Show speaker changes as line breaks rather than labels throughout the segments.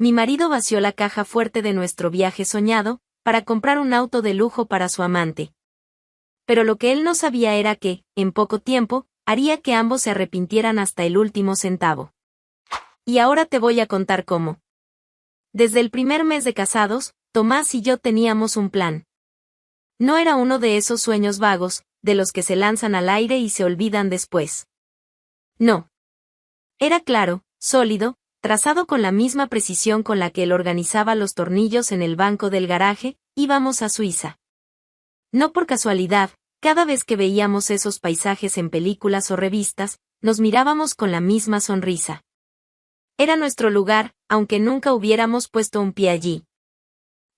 Mi marido vació la caja fuerte de nuestro viaje soñado, para comprar un auto de lujo para su amante. Pero lo que él no sabía era que, en poco tiempo, haría que ambos se arrepintieran hasta el último centavo. Y ahora te voy a contar cómo. Desde el primer mes de casados, Tomás y yo teníamos un plan. No era uno de esos sueños vagos, de los que se lanzan al aire y se olvidan después. No. Era claro, sólido, trazado con la misma precisión con la que él organizaba los tornillos en el banco del garaje. Íbamos a Suiza. No por casualidad, cada vez que veíamos esos paisajes en películas o revistas, nos mirábamos con la misma sonrisa. Era nuestro lugar, aunque nunca hubiéramos puesto un pie allí.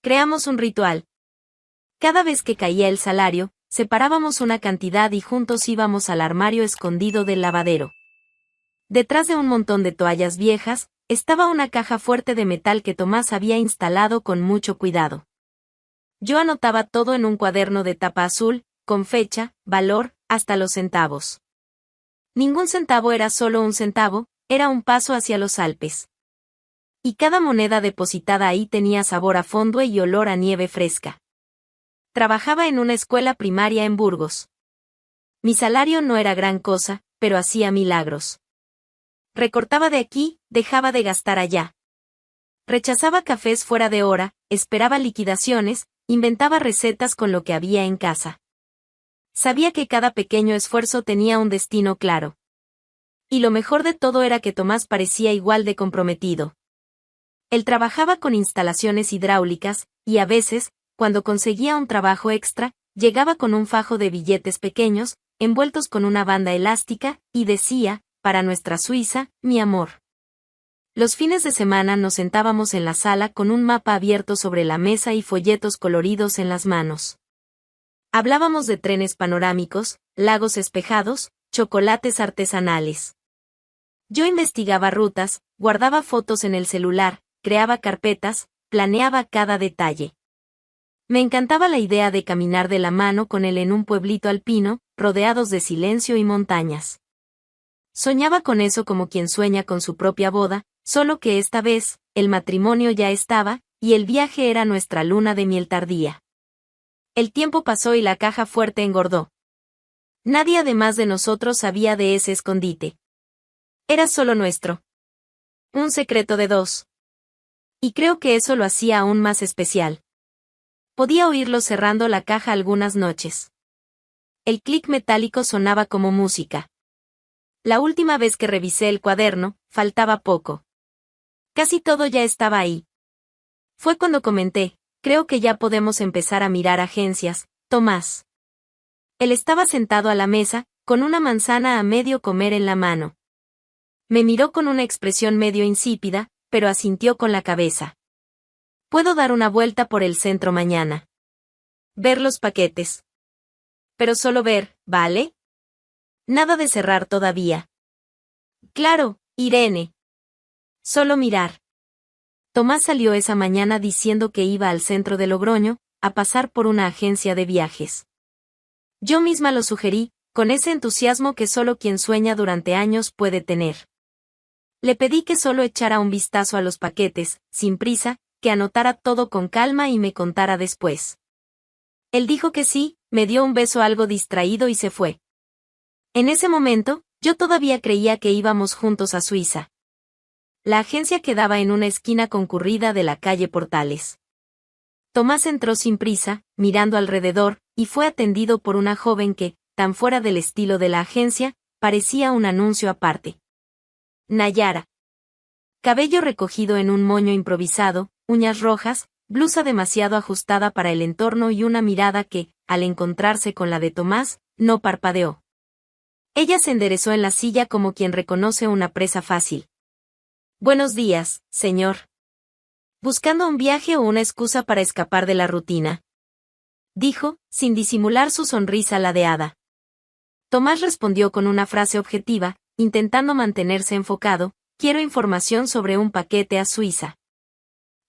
Creamos un ritual. Cada vez que caía el salario, separábamos una cantidad y juntos íbamos al armario escondido del lavadero. Detrás de un montón de toallas viejas, estaba una caja fuerte de metal que Tomás había instalado con mucho cuidado. Yo anotaba todo en un cuaderno de tapa azul, con fecha, valor, hasta los centavos. Ningún centavo era solo un centavo, era un paso hacia los Alpes. Y cada moneda depositada ahí tenía sabor a fondo y olor a nieve fresca. Trabajaba en una escuela primaria en Burgos. Mi salario no era gran cosa, pero hacía milagros. Recortaba de aquí, dejaba de gastar allá. Rechazaba cafés fuera de hora, esperaba liquidaciones, inventaba recetas con lo que había en casa. Sabía que cada pequeño esfuerzo tenía un destino claro. Y lo mejor de todo era que Tomás parecía igual de comprometido. Él trabajaba con instalaciones hidráulicas, y a veces, cuando conseguía un trabajo extra, llegaba con un fajo de billetes pequeños, envueltos con una banda elástica, y decía, para nuestra Suiza, mi amor. Los fines de semana nos sentábamos en la sala con un mapa abierto sobre la mesa y folletos coloridos en las manos. Hablábamos de trenes panorámicos, lagos espejados, chocolates artesanales. Yo investigaba rutas, guardaba fotos en el celular, creaba carpetas, planeaba cada detalle. Me encantaba la idea de caminar de la mano con él en un pueblito alpino, rodeados de silencio y montañas. Soñaba con eso como quien sueña con su propia boda, solo que esta vez, el matrimonio ya estaba, y el viaje era nuestra luna de miel tardía. El tiempo pasó y la caja fuerte engordó. Nadie además de nosotros sabía de ese escondite. Era solo nuestro. Un secreto de dos. Y creo que eso lo hacía aún más especial. Podía oírlo cerrando la caja algunas noches. El clic metálico sonaba como música. La última vez que revisé el cuaderno, faltaba poco. Casi todo ya estaba ahí. Fue cuando comenté, creo que ya podemos empezar a mirar agencias, Tomás. Él estaba sentado a la mesa, con una manzana a medio comer en la mano. Me miró con una expresión medio insípida, pero asintió con la cabeza. Puedo dar una vuelta por el centro mañana. Ver los paquetes. Pero solo ver, ¿vale? Nada de cerrar todavía. Claro, Irene. Solo mirar. Tomás salió esa mañana diciendo que iba al centro de Logroño, a pasar por una agencia de viajes. Yo misma lo sugerí, con ese entusiasmo que solo quien sueña durante años puede tener. Le pedí que solo echara un vistazo a los paquetes, sin prisa, que anotara todo con calma y me contara después. Él dijo que sí, me dio un beso algo distraído y se fue. En ese momento, yo todavía creía que íbamos juntos a Suiza. La agencia quedaba en una esquina concurrida de la calle Portales. Tomás entró sin prisa, mirando alrededor, y fue atendido por una joven que, tan fuera del estilo de la agencia, parecía un anuncio aparte. Nayara. Cabello recogido en un moño improvisado, uñas rojas, blusa demasiado ajustada para el entorno y una mirada que, al encontrarse con la de Tomás, no parpadeó. Ella se enderezó en la silla como quien reconoce una presa fácil. Buenos días, señor. ¿Buscando un viaje o una excusa para escapar de la rutina? Dijo, sin disimular su sonrisa ladeada. Tomás respondió con una frase objetiva, intentando mantenerse enfocado, quiero información sobre un paquete a Suiza.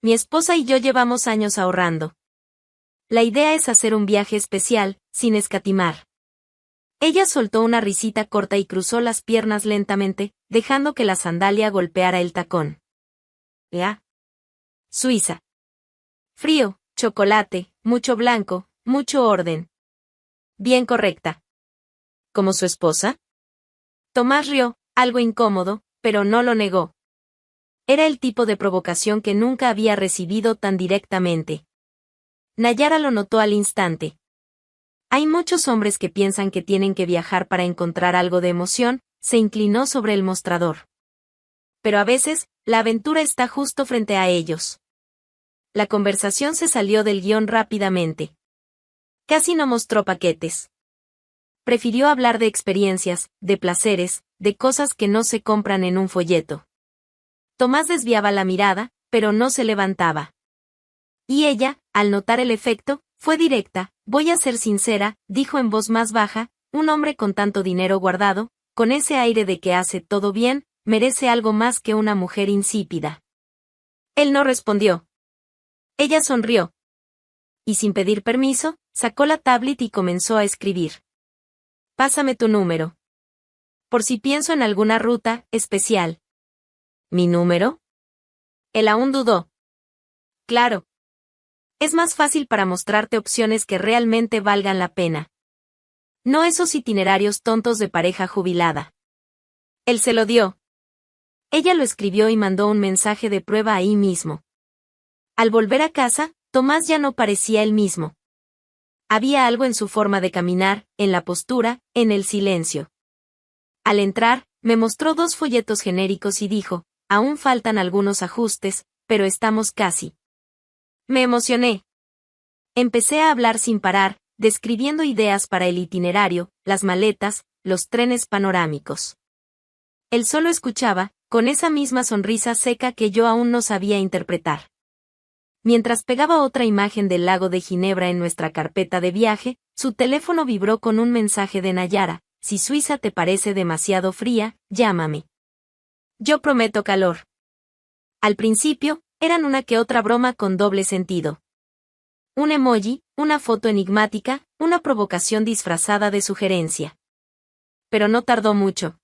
Mi esposa y yo llevamos años ahorrando. La idea es hacer un viaje especial, sin escatimar. Ella soltó una risita corta y cruzó las piernas lentamente, dejando que la sandalia golpeara el tacón. ¿Ya? Suiza. Frío, chocolate, mucho blanco, mucho orden. Bien correcta. ¿Como su esposa? Tomás rió, algo incómodo, pero no lo negó. Era el tipo de provocación que nunca había recibido tan directamente. Nayara lo notó al instante. Hay muchos hombres que piensan que tienen que viajar para encontrar algo de emoción, se inclinó sobre el mostrador. Pero a veces, la aventura está justo frente a ellos. La conversación se salió del guión rápidamente. Casi no mostró paquetes. Prefirió hablar de experiencias, de placeres, de cosas que no se compran en un folleto. Tomás desviaba la mirada, pero no se levantaba. Y ella, al notar el efecto, fue directa. Voy a ser sincera, dijo en voz más baja, un hombre con tanto dinero guardado, con ese aire de que hace todo bien, merece algo más que una mujer insípida. Él no respondió. Ella sonrió. Y sin pedir permiso, sacó la tablet y comenzó a escribir. Pásame tu número. Por si pienso en alguna ruta especial. ¿Mi número? Él aún dudó. Claro. Es más fácil para mostrarte opciones que realmente valgan la pena. No esos itinerarios tontos de pareja jubilada. Él se lo dio. Ella lo escribió y mandó un mensaje de prueba ahí mismo. Al volver a casa, Tomás ya no parecía el mismo. Había algo en su forma de caminar, en la postura, en el silencio. Al entrar, me mostró 2 folletos genéricos y dijo, aún faltan algunos ajustes, pero estamos casi. Me emocioné. Empecé a hablar sin parar, describiendo ideas para el itinerario, las maletas, los trenes panorámicos. Él solo escuchaba, con esa misma sonrisa seca que yo aún no sabía interpretar. Mientras pegaba otra imagen del lago de Ginebra en nuestra carpeta de viaje, su teléfono vibró con un mensaje de Nayara: si Suiza te parece demasiado fría, llámame. Yo prometo calor. Al principio, eran una que otra broma con doble sentido. Un emoji, una foto enigmática, una provocación disfrazada de sugerencia. Pero no tardó mucho.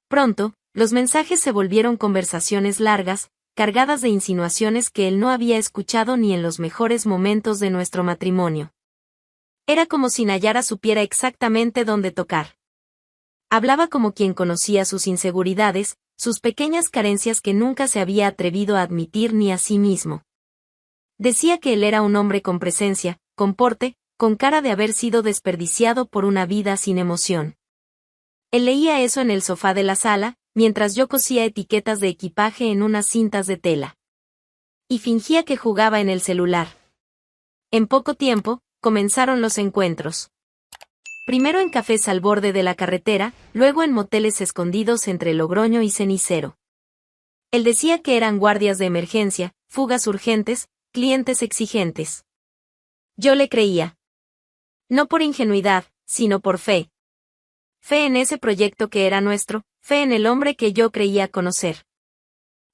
Pronto, los mensajes se volvieron conversaciones largas, cargadas de insinuaciones que él no había escuchado ni en los mejores momentos de nuestro matrimonio. Era como si Nayara supiera exactamente dónde tocar. Hablaba como quien conocía sus inseguridades, sus pequeñas carencias que nunca se había atrevido a admitir ni a sí mismo. Decía que él era un hombre con presencia, con porte, con cara de haber sido desperdiciado por una vida sin emoción. Él leía eso en el sofá de la sala, mientras yo cosía etiquetas de equipaje en unas cintas de tela. Y fingía que jugaba en el celular. En poco tiempo, comenzaron los encuentros. Primero en cafés al borde de la carretera, luego en moteles escondidos entre Logroño y Cenicero. Él decía que eran guardias de emergencia, fugas urgentes, clientes exigentes. Yo le creía. No por ingenuidad, sino por fe. Fe en ese proyecto que era nuestro, fe en el hombre que yo creía conocer.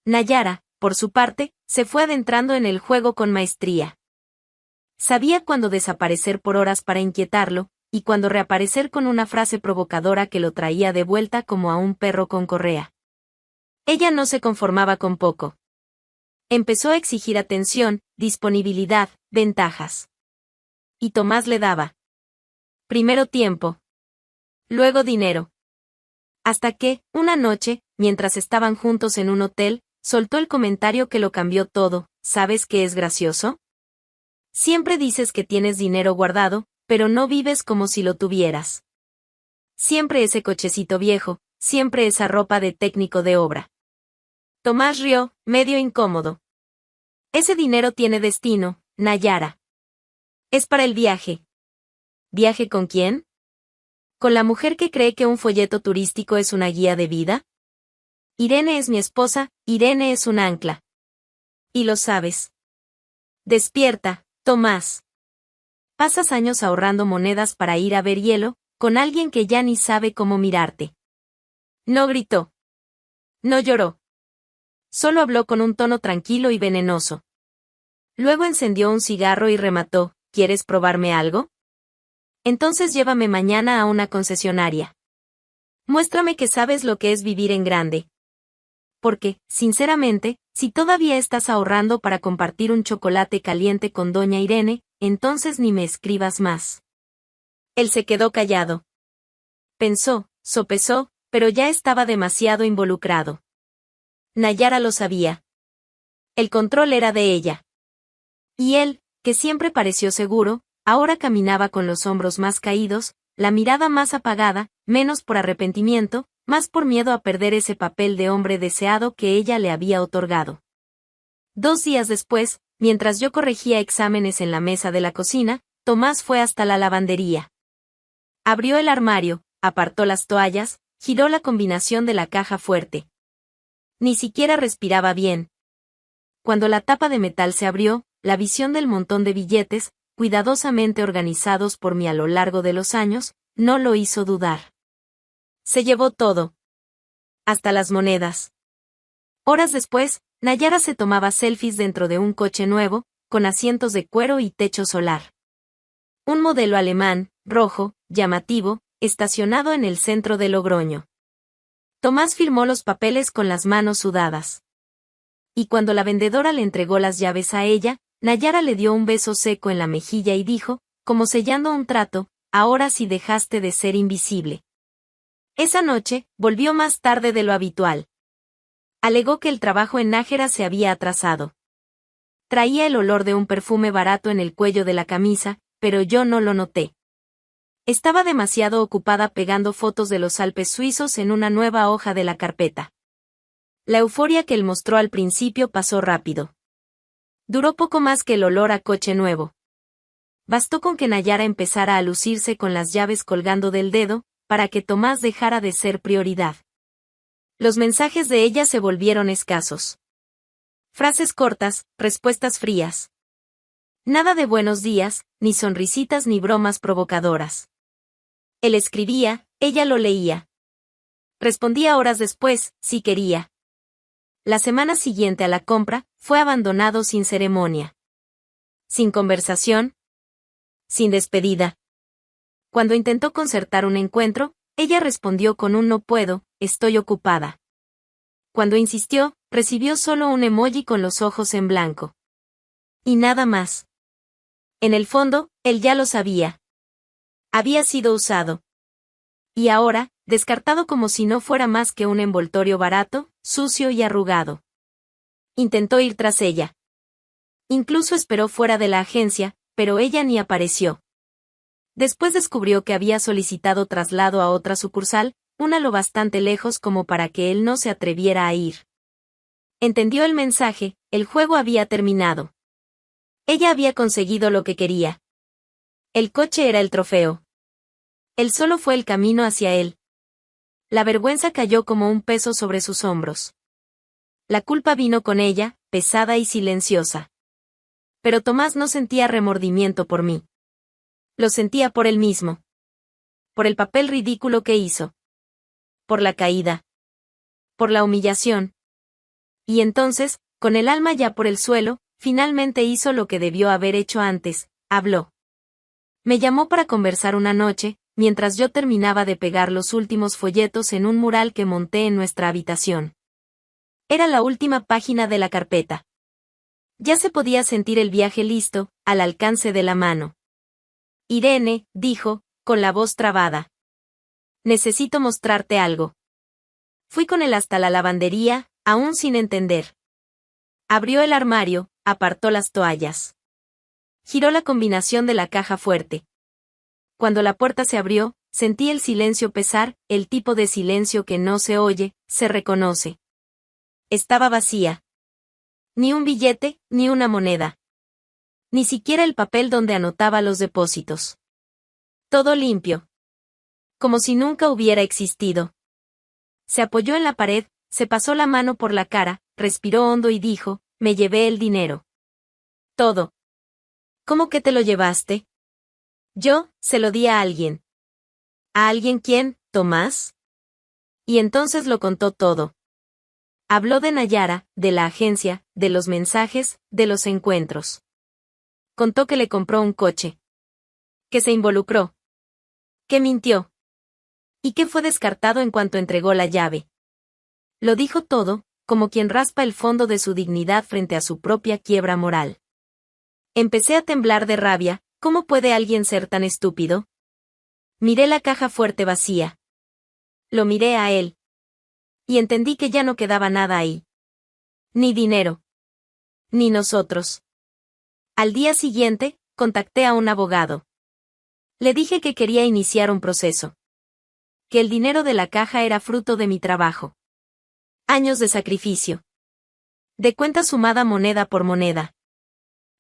Nayara, por su parte, se fue adentrando en el juego con maestría. Sabía cuándo desaparecer por horas para inquietarlo, y cuándo reaparecer con una frase provocadora que lo traía de vuelta como a un perro con correa. Ella no se conformaba con poco. Empezó a exigir atención, disponibilidad, ventajas. Y Tomás le daba. Primero tiempo. Luego dinero. Hasta que, una noche, mientras estaban juntos en un hotel, soltó el comentario que lo cambió todo. ¿Sabes qué es gracioso? Siempre dices que tienes dinero guardado, pero no vives como si lo tuvieras. Siempre ese cochecito viejo, siempre esa ropa de técnico de obra. Tomás rió, medio incómodo. Ese dinero tiene destino, Nayara. Es para el viaje. ¿Viaje con quién? ¿Con la mujer que cree que un folleto turístico es una guía de vida? Irene es mi esposa, Irene es un ancla. Y lo sabes. Despierta, Tomás. Pasas años ahorrando monedas para ir a ver hielo, con alguien que ya ni sabe cómo mirarte. No gritó. No lloró. Solo habló con un tono tranquilo y venenoso. Luego encendió un cigarro y remató: ¿quieres probarme algo? Entonces llévame mañana a una concesionaria. Muéstrame que sabes lo que es vivir en grande. porque, sinceramente, si todavía estás ahorrando para compartir un chocolate caliente con doña Irene, entonces ni me escribas más. Él se quedó callado. Pensó, sopesó, pero ya estaba demasiado involucrado. Nayara lo sabía. El control era de ella. Y él, que siempre pareció seguro, ahora caminaba con los hombros más caídos, la mirada más apagada, menos por arrepentimiento, más por miedo a perder ese papel de hombre deseado que ella le había otorgado. 2 días después, mientras yo corregía exámenes en la mesa de la cocina, Tomás fue hasta la lavandería. Abrió el armario, apartó las toallas, giró la combinación de la caja fuerte. Ni siquiera respiraba bien. Cuando la tapa de metal se abrió, la visión del montón de billetes, cuidadosamente organizados por mí a lo largo de los años, no lo hizo dudar. Se llevó todo. Hasta las monedas. Horas después, Nayara se tomaba selfies dentro de un coche nuevo, con asientos de cuero y techo solar. Un modelo alemán, rojo, llamativo, estacionado en el centro de Logroño. Tomás firmó los papeles con las manos sudadas. Y cuando la vendedora le entregó las llaves a ella, Nayara le dio un beso seco en la mejilla y dijo, como sellando un trato, ahora sí dejaste de ser invisible. Esa noche, volvió más tarde de lo habitual. Alegó que el trabajo en Nájera se había atrasado. Traía el olor de un perfume barato en el cuello de la camisa, pero yo no lo noté. Estaba demasiado ocupada pegando fotos de los Alpes suizos en una nueva hoja de la carpeta. La euforia que él mostró al principio pasó rápido. Duró poco más que el olor a coche nuevo. Bastó con que Nayara empezara a lucirse con las llaves colgando del dedo, para que Tomás dejara de ser prioridad. Los mensajes de ella se volvieron escasos. Frases cortas, respuestas frías. Nada de buenos días, ni sonrisitas ni bromas provocadoras. Él escribía, ella lo leía. Respondía horas después, si quería. La semana siguiente a la compra, fue abandonado sin ceremonia. Sin conversación. Sin despedida. Cuando intentó concertar un encuentro, ella respondió con un no puedo, estoy ocupada. Cuando insistió, recibió solo un emoji con los ojos en blanco. Y nada más. En el fondo, él ya lo sabía. Había sido usado. Y ahora, descartado como si no fuera más que un envoltorio barato, sucio y arrugado. Intentó ir tras ella. Incluso esperó fuera de la agencia, pero ella ni apareció. Después descubrió que había solicitado traslado a otra sucursal, una lo bastante lejos como para que él no se atreviera a ir. Entendió el mensaje, el juego había terminado. Ella había conseguido lo que quería. El coche era el trofeo. Él solo fue el camino hacia él. La vergüenza cayó como un peso sobre sus hombros. La culpa vino con ella, pesada y silenciosa. Pero Tomás no sentía remordimiento por mí. Lo sentía por él mismo. Por el papel ridículo que hizo. Por la caída. Por la humillación. Y entonces, con el alma ya por el suelo, finalmente hizo lo que debió haber hecho antes, habló. Me llamó para conversar una noche, mientras yo terminaba de pegar los últimos folletos en un mural que monté en nuestra habitación. Era la última página de la carpeta. Ya se podía sentir el viaje listo, al alcance de la mano. Irene, dijo, con la voz trabada. Necesito mostrarte algo. Fui con él hasta la lavandería, aún sin entender. Abrió el armario, apartó las toallas. Giró la combinación de la caja fuerte. Cuando la puerta se abrió, sentí el silencio pesar, el tipo de silencio que no se oye, se reconoce. Estaba vacía. Ni un billete, ni una moneda. Ni siquiera el papel donde anotaba los depósitos. Todo limpio. Como si nunca hubiera existido. Se apoyó en la pared, se pasó la mano por la cara, respiró hondo y dijo, me llevé el dinero. Todo. ¿Cómo que te lo llevaste? Yo, se lo di a alguien. ¿A alguien quién, Tomás? Y entonces lo contó todo. Habló de Nayara, de la agencia, de los mensajes, de los encuentros. Contó que le compró un coche. Que se involucró. Que mintió. Y que fue descartado en cuanto entregó la llave. Lo dijo todo, como quien raspa el fondo de su dignidad frente a su propia quiebra moral. Empecé a temblar de rabia. ¿Cómo puede alguien ser tan estúpido? Miré la caja fuerte vacía. Lo miré a él. Y entendí que ya no quedaba nada ahí. Ni dinero. Ni nosotros. Al día siguiente, contacté a un abogado. Le dije que quería iniciar un proceso. Que el dinero de la caja era fruto de mi trabajo. Años de sacrificio. De cuenta sumada moneda por moneda.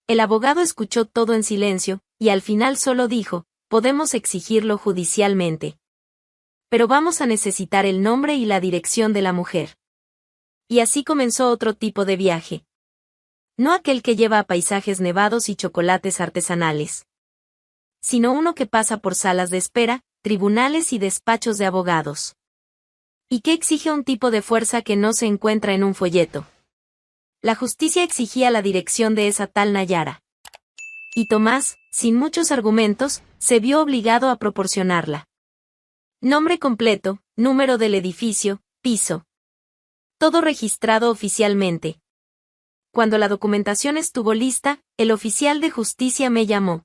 El abogado escuchó todo en silencio, y al final solo dijo, podemos exigirlo judicialmente. Pero vamos a necesitar el nombre y la dirección de la mujer. Y así comenzó otro tipo de viaje. No aquel que lleva a paisajes nevados y chocolates artesanales. Sino uno que pasa por salas de espera, tribunales y despachos de abogados. Y que exige un tipo de fuerza que no se encuentra en un folleto. La justicia exigía la dirección de esa tal Nayara. Y Tomás, sin muchos argumentos, se vio obligado a proporcionarla. Nombre completo, número del edificio, piso. Todo registrado oficialmente. Cuando la documentación estuvo lista, el oficial de justicia me llamó.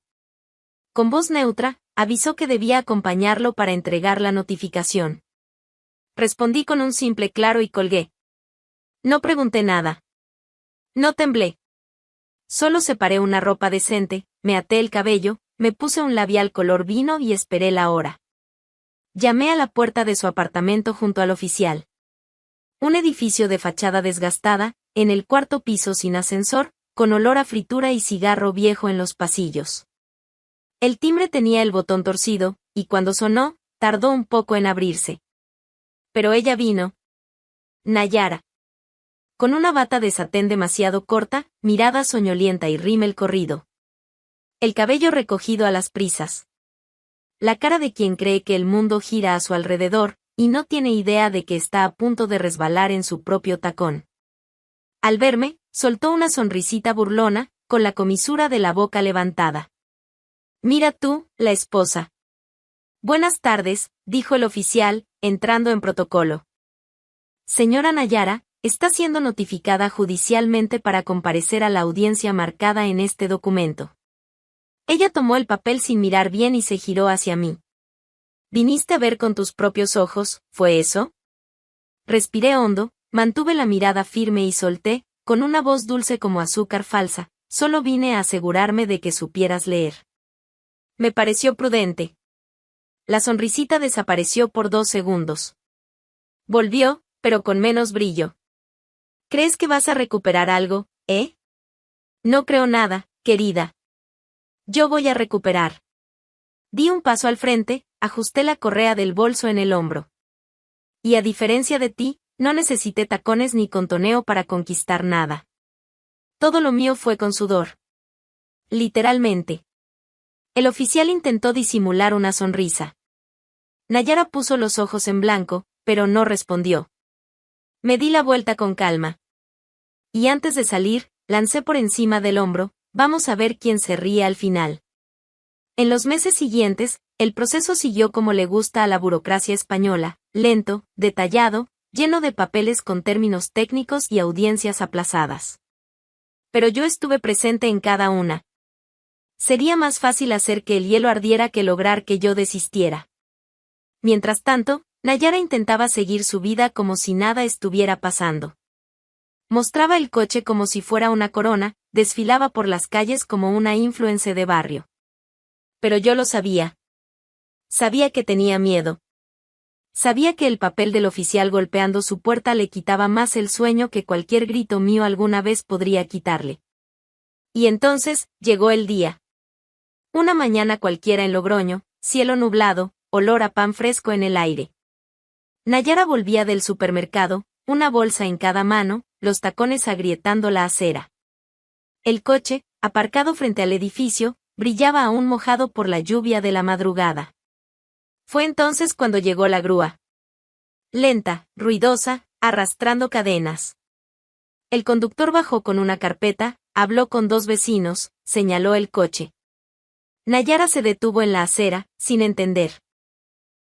Con voz neutra, avisó que debía acompañarlo para entregar la notificación. Respondí con un simple claro y colgué. No pregunté nada. No temblé. Solo separé una ropa decente, me até el cabello, me puse un labial color vino y esperé la hora. Llamé a la puerta de su apartamento junto al oficial. Un edificio de fachada desgastada, en el cuarto piso sin ascensor, con olor a fritura y cigarro viejo en los pasillos. El timbre tenía el botón torcido, y cuando sonó, tardó un poco en abrirse. Pero ella vino. Nayara. Con una bata de satén demasiado corta, mirada soñolienta y rímel corrido. El cabello recogido a las prisas. La cara de quien cree que el mundo gira a su alrededor, y no tiene idea de que está a punto de resbalar en su propio tacón. Al verme, soltó una sonrisita burlona, con la comisura de la boca levantada. Mira tú, la esposa. Buenas tardes, dijo el oficial, entrando en protocolo. Señora Nayara, está siendo notificada judicialmente para comparecer a la audiencia marcada en este documento. Ella tomó el papel sin mirar bien y se giró hacia mí. ¿Viniste a ver con tus propios ojos, fue eso? Respiré hondo, mantuve la mirada firme y solté, con una voz dulce como azúcar falsa, solo vine a asegurarme de que supieras leer. Me pareció prudente. La sonrisita desapareció por 2 segundos. Volvió, pero con menos brillo. ¿Crees que vas a recuperar algo, eh? No creo nada, querida. Yo voy a recuperar. Di un paso al frente, ajusté la correa del bolso en el hombro. Y a diferencia de ti, no necesité tacones ni contoneo para conquistar nada. Todo lo mío fue con sudor. Literalmente. El oficial intentó disimular una sonrisa. Nayara puso los ojos en blanco, pero no respondió. Me di la vuelta con calma. Y antes de salir, lancé por encima del hombro, vamos a ver quién se ríe al final. En los meses siguientes, el proceso siguió como le gusta a la burocracia española, lento, detallado, lleno de papeles con términos técnicos y audiencias aplazadas. Pero yo estuve presente en cada una. Sería más fácil hacer que el hielo ardiera que lograr que yo desistiera. Mientras tanto, Nayara intentaba seguir su vida como si nada estuviera pasando. Mostraba el coche como si fuera una corona, desfilaba por las calles como una influencer de barrio. Pero yo lo sabía. Sabía que tenía miedo. Sabía que el papel del oficial golpeando su puerta le quitaba más el sueño que cualquier grito mío alguna vez podría quitarle. Y entonces, llegó el día. Una mañana cualquiera en Logroño, cielo nublado, olor a pan fresco en el aire. Nayara volvía del supermercado, una bolsa en cada mano, los tacones agrietando la acera. El coche, aparcado frente al edificio, brillaba aún mojado por la lluvia de la madrugada. Fue entonces cuando llegó la grúa. Lenta, ruidosa, arrastrando cadenas. El conductor bajó con una carpeta, habló con 2 vecinos, señaló el coche. Nayara se detuvo en la acera, sin entender.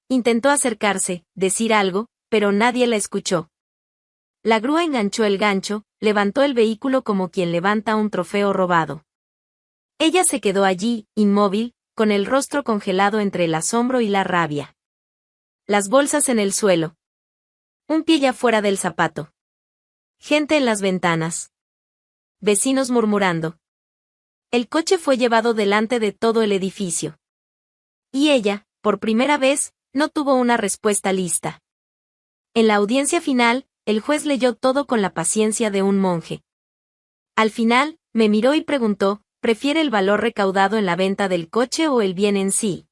Intentó acercarse, decir algo, pero nadie la escuchó. La grúa enganchó el gancho, levantó el vehículo como quien levanta un trofeo robado. Ella se quedó allí, inmóvil, con el rostro congelado entre el asombro y la rabia. Las bolsas en el suelo. Un pie ya fuera del zapato. Gente en las ventanas. Vecinos murmurando. El coche fue llevado delante de todo el edificio. Y ella, por primera vez, no tuvo una respuesta lista. En la audiencia final, el juez leyó todo con la paciencia de un monje. Al final, me miró y preguntó, ¿prefiere el valor recaudado en la venta del coche o el bien en sí?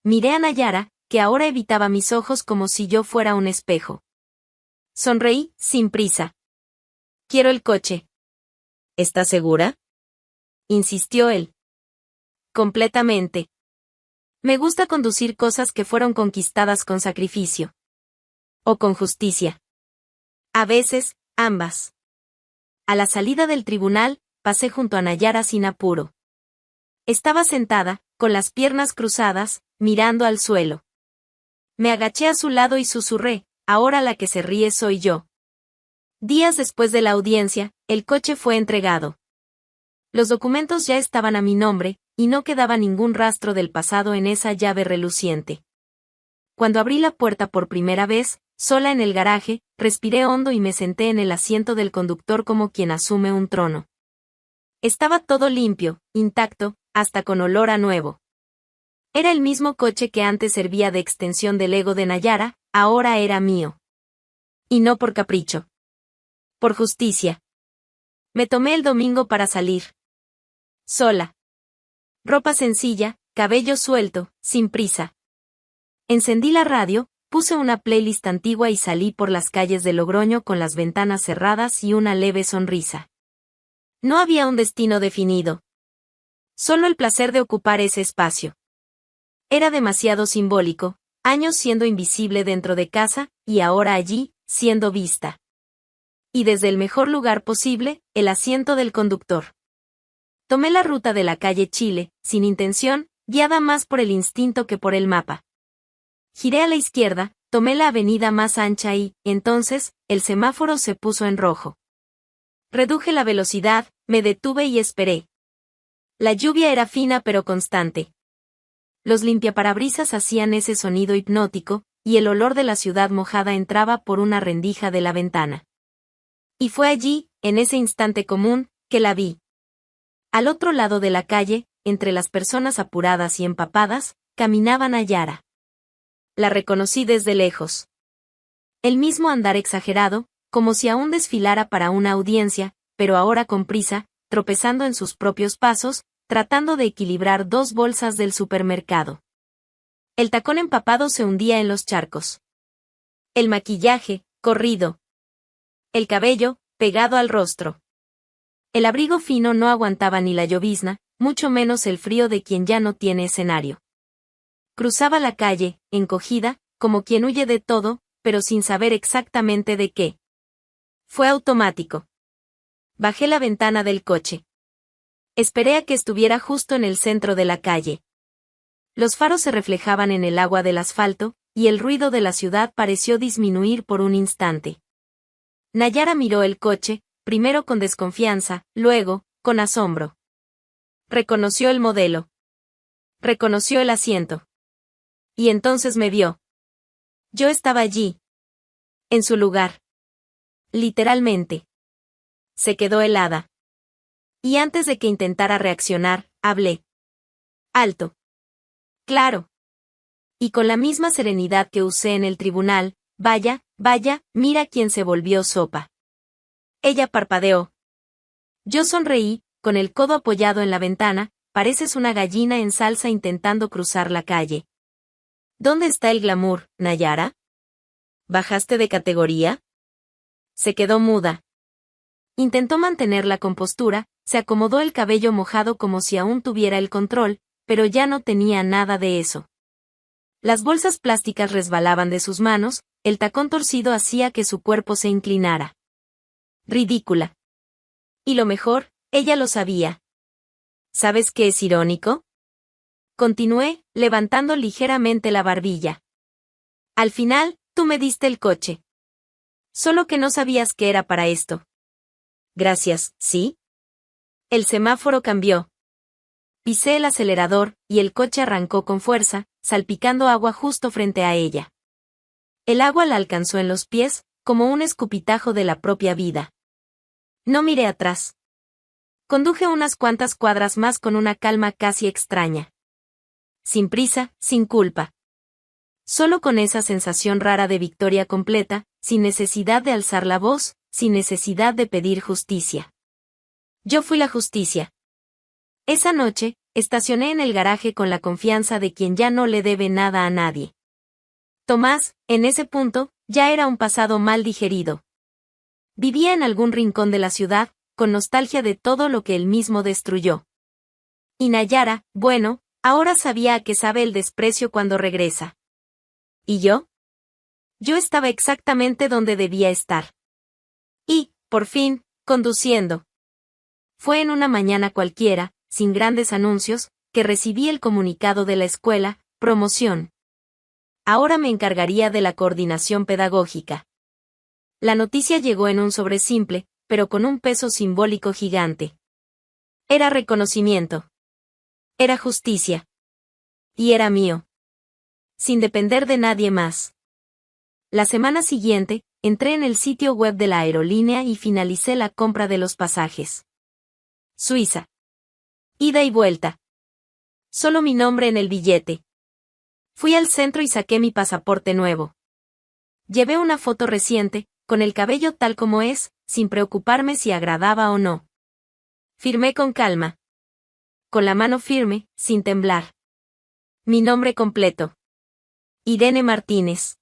Miré a Nayara, que ahora evitaba mis ojos como si yo fuera un espejo. Sonreí, sin prisa. Quiero el coche. ¿Estás segura? Insistió él. Completamente. Me gusta conducir cosas que fueron conquistadas con sacrificio. O con justicia. A veces, ambas. A la salida del tribunal, pasé junto a Nayara sin apuro. Estaba sentada, con las piernas cruzadas, mirando al suelo. Me agaché a su lado y susurré, ahora la que se ríe soy yo. Días después de la audiencia, el coche fue entregado. Los documentos ya estaban a mi nombre, y no quedaba ningún rastro del pasado en esa llave reluciente. Cuando abrí la puerta por primera vez, sola en el garaje, respiré hondo y me senté en el asiento del conductor como quien asume un trono. Estaba todo limpio, intacto, hasta con olor a nuevo. Era el mismo coche que antes servía de extensión del ego de Nayara, ahora era mío. Y no por capricho. Por justicia. Me tomé el domingo para salir. Sola. Ropa sencilla, cabello suelto, sin prisa. Encendí la radio, puse una playlist antigua y salí por las calles de Logroño con las ventanas cerradas y una leve sonrisa. No había un destino definido. Solo el placer de ocupar ese espacio. Era demasiado simbólico, años siendo invisible dentro de casa, y ahora allí, siendo vista. Y desde el mejor lugar posible, el asiento del conductor. Tomé la ruta de la calle Chile, sin intención, guiada más por el instinto que por el mapa. Giré a la izquierda, tomé la avenida más ancha y, entonces, el semáforo se puso en rojo. Reduje la velocidad, me detuve y esperé. La lluvia era fina pero constante. Los limpiaparabrisas hacían ese sonido hipnótico, y el olor de la ciudad mojada entraba por una rendija de la ventana. Y fue allí, en ese instante común, que la vi. Al otro lado de la calle, entre las personas apuradas y empapadas, caminaba Nayara. La reconocí desde lejos. El mismo andar exagerado, como si aún desfilara para una audiencia, pero ahora con prisa, tropezando en sus propios pasos, tratando de equilibrar dos bolsas del supermercado. El tacón empapado se hundía en los charcos. El maquillaje, corrido. El cabello, pegado al rostro. El abrigo fino no aguantaba ni la llovizna, mucho menos el frío de quien ya no tiene escenario. Cruzaba la calle, encogida, como quien huye de todo, pero sin saber exactamente de qué. Fue automático. Bajé la ventana del coche. Esperé a que estuviera justo en el centro de la calle. Los faros se reflejaban en el agua del asfalto, y el ruido de la ciudad pareció disminuir por un instante. Nayara miró el coche, primero con desconfianza, luego, con asombro. Reconoció el modelo. Reconoció el asiento. Y entonces me vio. Yo estaba allí. En su lugar. Literalmente. Se quedó helada. Y antes de que intentara reaccionar, hablé. Alto. Claro. Y con la misma serenidad que usé en el tribunal, vaya, mira quién se volvió sopa. Ella parpadeó. Yo sonreí, con el codo apoyado en la ventana, pareces una gallina en salsa intentando cruzar la calle. ¿Dónde está el glamour, Nayara? ¿Bajaste de categoría? Se quedó muda. Intentó mantener la compostura, se acomodó el cabello mojado como si aún tuviera el control, pero ya no tenía nada de eso. Las bolsas plásticas resbalaban de sus manos, el tacón torcido hacía que su cuerpo se inclinara. Ridícula. Y lo mejor, ella lo sabía. ¿Sabes qué es irónico? Continué, levantando ligeramente la barbilla. Al final, tú me diste el coche. Solo que no sabías que era para esto. Gracias, ¿sí? El semáforo cambió. Pisé el acelerador, y el coche arrancó con fuerza, salpicando agua justo frente a ella. El agua la alcanzó en los pies, como un escupitajo de la propia vida. No miré atrás. Conduje unas cuantas cuadras más con una calma casi extraña. Sin prisa, sin culpa. Solo con esa sensación rara de victoria completa, sin necesidad de alzar la voz, sin necesidad de pedir justicia. Yo fui la justicia. Esa noche, estacioné en el garaje con la confianza de quien ya no le debe nada a nadie. Tomás, en ese punto, ya era un pasado mal digerido. Vivía en algún rincón de la ciudad, con nostalgia de todo lo que él mismo destruyó. Y Nayara, bueno, ahora sabía a qué sabe el desprecio cuando regresa. ¿Y yo? Yo estaba exactamente donde debía estar. Y, por fin, conduciendo. Fue en una mañana cualquiera, sin grandes anuncios, que recibí el comunicado de la escuela, promoción. Ahora me encargaría de la coordinación pedagógica. La noticia llegó en un sobre simple, pero con un peso simbólico gigante. Era reconocimiento. Era justicia. Y era mío. Sin depender de nadie más. La semana siguiente, entré en el sitio web de la aerolínea y finalicé la compra de los pasajes. Suiza. Ida y vuelta. Solo mi nombre en el billete. Fui al centro y saqué mi pasaporte nuevo. Llevé una foto reciente, con el cabello tal como es, sin preocuparme si agradaba o no. Firmé con calma. Con la mano firme, sin temblar. Mi nombre completo. Irene Martínez.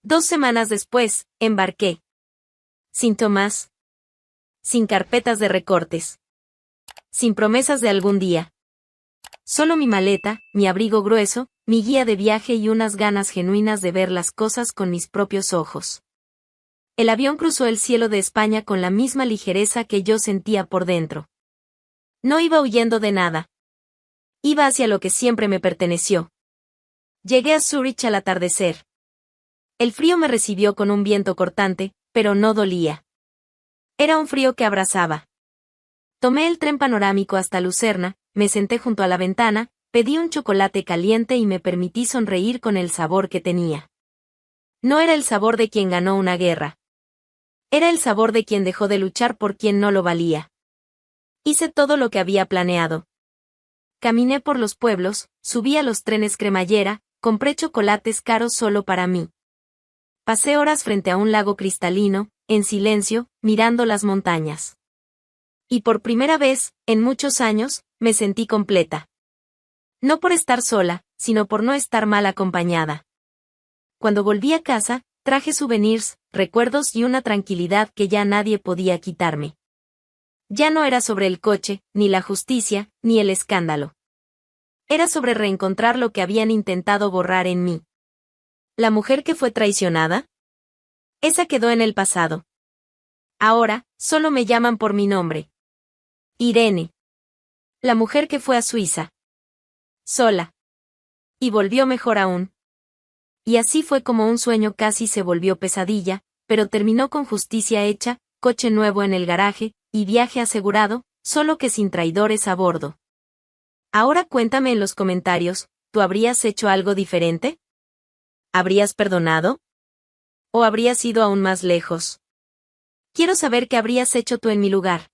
2 semanas después, embarqué. Sin Tomás. Sin carpetas de recortes. Sin promesas de algún día. Solo mi maleta, mi abrigo grueso, mi guía de viaje y unas ganas genuinas de ver las cosas con mis propios ojos. El avión cruzó el cielo de España con la misma ligereza que yo sentía por dentro. No iba huyendo de nada. Iba hacia lo que siempre me perteneció. Llegué a Zúrich al atardecer. El frío me recibió con un viento cortante, pero no dolía. Era un frío que abrazaba. Tomé el tren panorámico hasta Lucerna, me senté junto a la ventana, pedí un chocolate caliente y me permití sonreír con el sabor que tenía. No era el sabor de quien ganó una guerra. Era el sabor de quien dejó de luchar por quien no lo valía. Hice todo lo que había planeado. Caminé por los pueblos, subí a los trenes cremallera, compré chocolates caros solo para mí. Pasé horas frente a un lago cristalino, en silencio, mirando las montañas. Y por primera vez, en muchos años, me sentí completa. No por estar sola, sino por no estar mal acompañada. Cuando volví a casa, traje souvenirs, recuerdos y una tranquilidad que ya nadie podía quitarme. Ya no era sobre el coche, ni la justicia, ni el escándalo. Era sobre reencontrar lo que habían intentado borrar en mí. ¿La mujer que fue traicionada? Esa quedó en el pasado. Ahora, solo me llaman por mi nombre. Irene. La mujer que fue a Suiza. Sola. Y volvió mejor aún. Y así fue como un sueño casi se volvió pesadilla, pero terminó con justicia hecha, coche nuevo en el garaje, y viaje asegurado, solo que sin traidores a bordo. Ahora cuéntame en los comentarios, ¿tú habrías hecho algo diferente? ¿Habrías perdonado? ¿O habrías ido aún más lejos? Quiero saber qué habrías hecho tú en mi lugar.